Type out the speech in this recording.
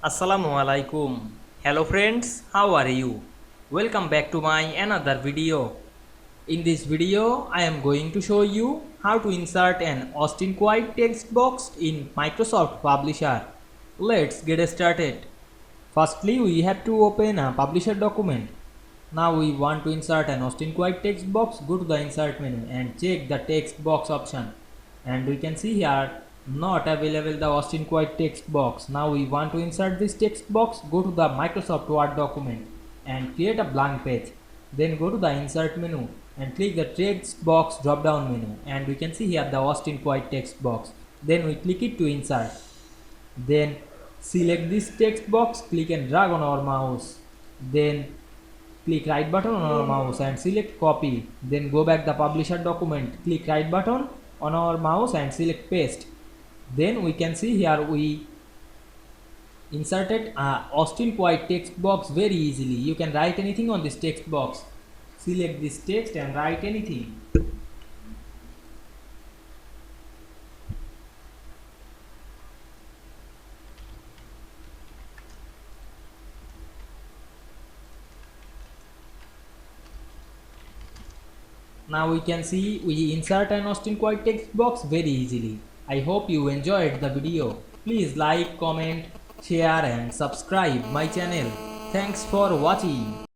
Assalamu Walaikum. Hello friends, how are you? Welcome back to my another video. In this video, I am going to show you how to insert an Austin Quiet text box in Microsoft Publisher. Let's get started. Firstly, we have to open a Publisher document. Now we want to insert an Austin Quiet text box. Go to the insert menu and check the text box option. And we can see here not available the Austin Quiet text box. Now we want to insert this text box. Go to the Microsoft Word document and create a blank page. Then go to the insert menu and click the text box drop down menu, and we can see here the Austin Quiet text box. Then we click it to insert. Then select this text box, click and drag on our mouse. Then click right button on our mouse and select copy. Then go back the publisher document, click right button on our mouse and select paste. Then we can see here we inserted a Austin Quiet text box very easily. You can write anything on this text box. Select this text and write anything. Now we can see we insert an Austin Quiet text box very easily. I hope you enjoyed the video. Please like, comment, share and subscribe my channel. Thanks for watching.